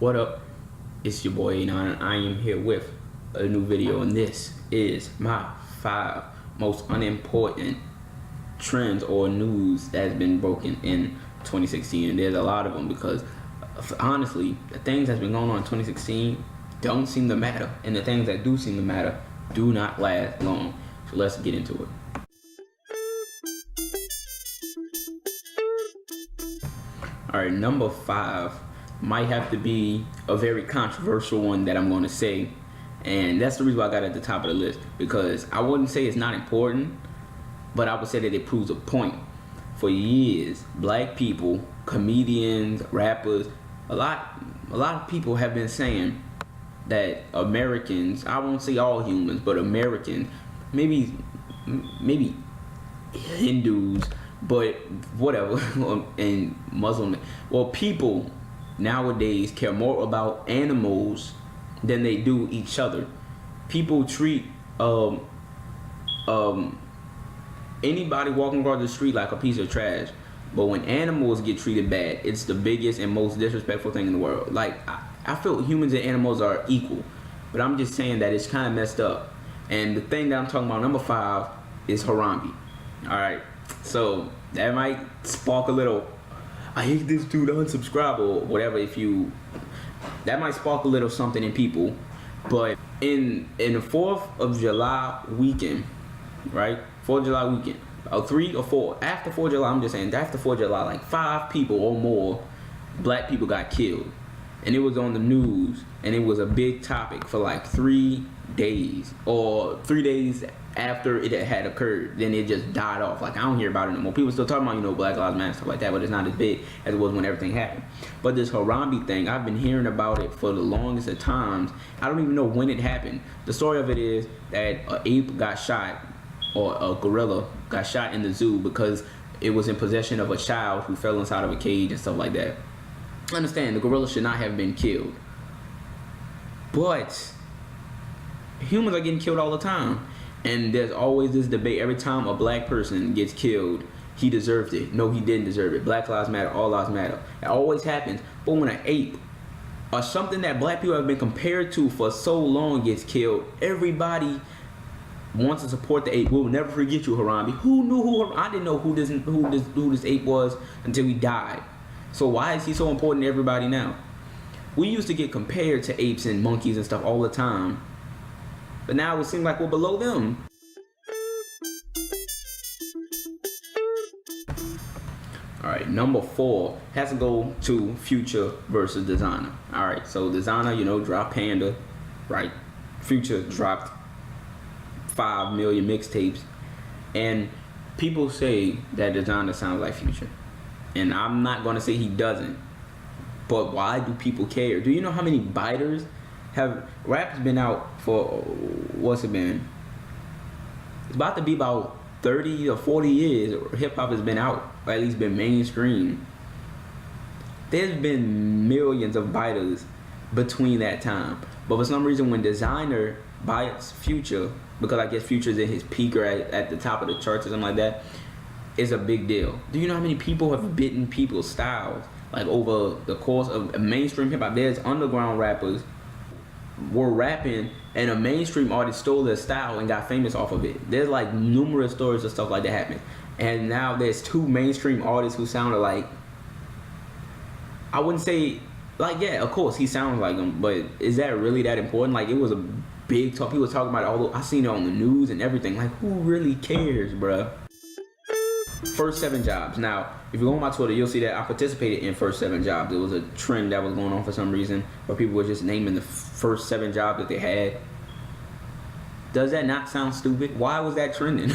What up? It's your boy Anon, and I am here with a new video, and this is my 5 most unimportant trends or news that has been broken in 2016. And there's a lot of them because honestly, the things that's been going on in 2016 don't seem to matter, and the things that do seem to matter do not last long. So let's get into it. Alright, number 5 might have to be a very controversial one that I'm going to say, and that's the reason why I got it at the top of the list, because I wouldn't say it's not important, but I would say that it proves a point. For years, black people, comedians, rappers, a lot of people have been saying that Americans, I won't say all humans, but Americans, maybe Hindus, but whatever, and Muslim, well, people nowadays care more about animals than they do each other. People treat anybody walking across the street like a piece of trash, but when animals get treated bad, it's the biggest and most disrespectful thing in the world. Like, I feel humans and animals are equal, but I'm just saying that it's kind of messed up. And the thing that I'm talking about, number 5, is Harambee. Alright, so that might spark a little, I hate this dude, unsubscribe, or whatever. That might spark a little something in people. But in the 4th of July weekend, right? 4th of July weekend, 3 or 4, after 4th of July, I'm just saying, after 4th of July, like 5 people or more, black people got killed. And it was on the news, and it was a big topic for like 3 days, or 3 days after it had occurred. Then it just died off. Like, I don't hear about it no more. People still talking about, Black Lives Matter, stuff like that, but it's not as big as it was when everything happened. But this Harambee thing, I've been hearing about it for the longest of times. I don't even know when it happened. The story of it is that an ape got shot, or a gorilla got shot in the zoo because it was in possession of a child who fell inside of a cage and stuff like that. Understand, the gorilla should not have been killed, but humans are getting killed all the time, and there's always this debate. Every time a black person gets killed, he deserved it. No, he didn't deserve it. Black lives matter, all lives matter. It always happens. But when an ape or something that black people have been compared to for so long gets killed, everybody wants to support the ape. We'll never forget you, Harambee. Who knew I didn't know who this ape was until he died. So why is he so important to everybody now? We used to get compared to apes and monkeys and stuff all the time, but now it seems like we're below them. Alright, number 4 has to go to Future versus Designer. Alright, so Designer, dropped Panda, right? Future dropped 5 million mixtapes, and people say that Designer sounds like Future. And I'm not going to say he doesn't, but why do people care? Do you know how many biters rap's been out for, what's it been? It's about to be about 30 or 40 years hip hop has been out, or at least been mainstream. There's been millions of biters between that time. But for some reason, when Designer buys Future, because I guess Future's in his peak or at the top of the charts or something like that, it's a big deal. Do you know how many people have bitten people's styles? Like, over the course of mainstream hip hop, there's underground rappers were rapping and a mainstream artist stole their style and got famous off of it. There's like numerous stories of stuff like that happening. And now there's 2 mainstream artists who sounded like, I wouldn't say, like, yeah, of course he sounds like them, but is that really that important? Like, it was a big talk. People were talking about it all. I seen it on the news and everything. Like, who really cares, bruh? First 7 jobs. Now, if you go on my Twitter, you'll see that I participated in first 7 jobs. It was a trend that was going on for some reason, where people were just naming the first 7 jobs that they had. Does that not sound stupid? Why was that trending?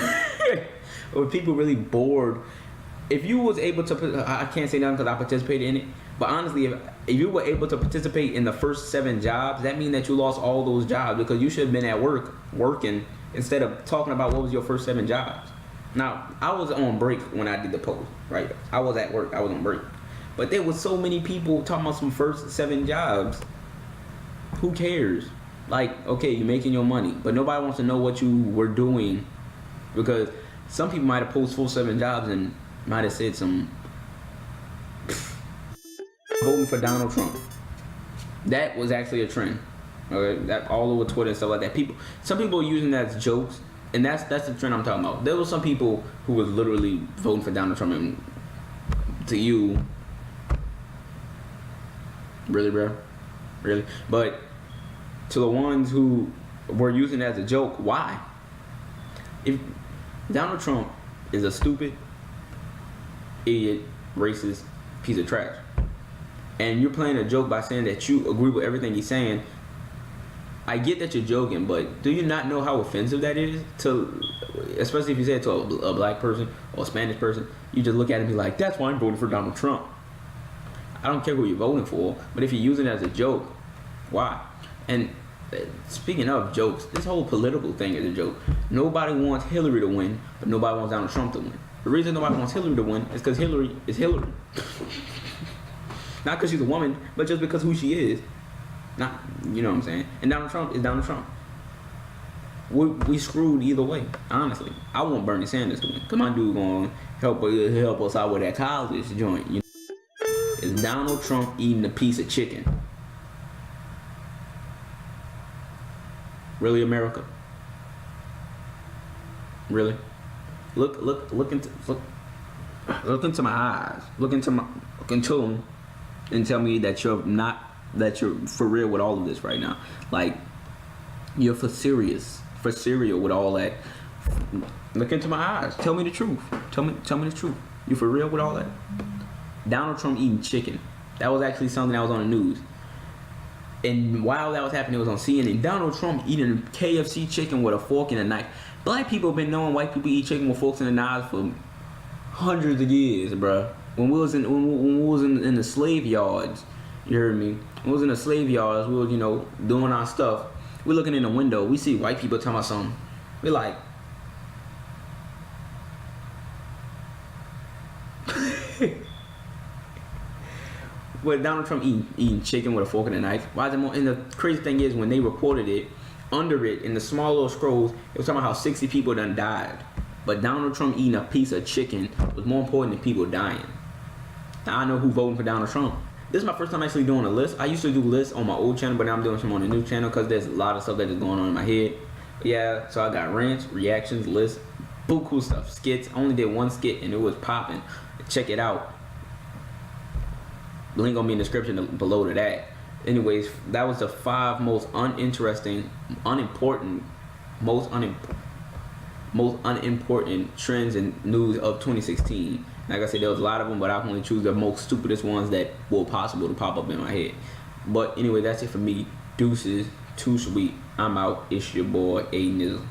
Were people really bored? If you was able to, I can't say nothing because I participated in it, but honestly, if you were able to participate in the first 7 jobs, that means that you lost all those jobs, because you should have been at work working instead of talking about what was your first 7 jobs. Now, I was on break when I did the post, right? I was at work, I was on break. But there was so many people talking about some first 7 jobs. Who cares? Like, okay, you're making your money, but nobody wants to know what you were doing, because some people might have posted full 7 jobs and might have said some voting for Donald Trump. That was actually a trend. Okay, that all over Twitter and stuff like that. Some people are using that as jokes, and that's the trend I'm talking about. There were some people who was literally voting for Donald Trump, and to you, really, bro, really. But to the ones who were using it as a joke, why? If Donald Trump is a stupid, idiot, racist piece of trash, and you're playing a joke by saying that you agree with everything he's saying, I get that you're joking, but do you not know how offensive that is? Especially if you say it to a black person or a Spanish person, you just look at it and be like, that's why I'm voting for Donald Trump. I don't care who you're voting for, but if you're using it as a joke, why? And speaking of jokes, this whole political thing is a joke. Nobody wants Hillary to win, but nobody wants Donald Trump to win. The reason nobody wants Hillary to win is because Hillary is Hillary. Not because she's a woman, but just because who she is. Not, you know what I'm saying? And Donald Trump is Donald Trump. We screwed either way, honestly. I want Bernie Sanders to win. Come on, dude, gonna help us out with that college joint. You know? Is Donald Trump eating a piece of chicken? Really, America? Really? Look into my eyes. Look into them and tell me that you're for real with all of this right now. Like, you're for serial with all that. Look into my eyes. Tell me the truth. Tell me the truth. You for real with all that? Donald Trump eating chicken. That was actually something that was on the news. And while that was happening, it was on CNN. Donald Trump eating KFC chicken with a fork and a knife. Black people have been knowing white people eat chicken with forks and knives for hundreds of years, bruh. When we was in the slave yards, you heard me? When we was in the slave yards, we were, doing our stuff. We're looking in the window. We see white people talking about something. We're like, with Donald Trump eating chicken with a fork and a knife. Why is it more? And the crazy thing is, when they reported it, under it in the small little scrolls, it was talking about how 60 people done died. But Donald Trump eating a piece of chicken was more important than people dying. Now I know who voting for Donald Trump. This is my first time actually doing a list. I used to do lists on my old channel, but now I'm doing some on the new channel because there's a lot of stuff that is going on in my head. But yeah, so I got rants, reactions, lists, buku stuff, skits. I only did one skit and it was popping. Check it out. Link gonna be in the description below to that. Anyways, that was the 5 most uninteresting, unimportant trends and news of 2016. Like I said, there was a lot of them, but I can only choose the most stupidest ones that were possible to pop up in my head. But anyway, that's it for me. Deuces, too sweet. I'm out. It's your boy, A Nizzle.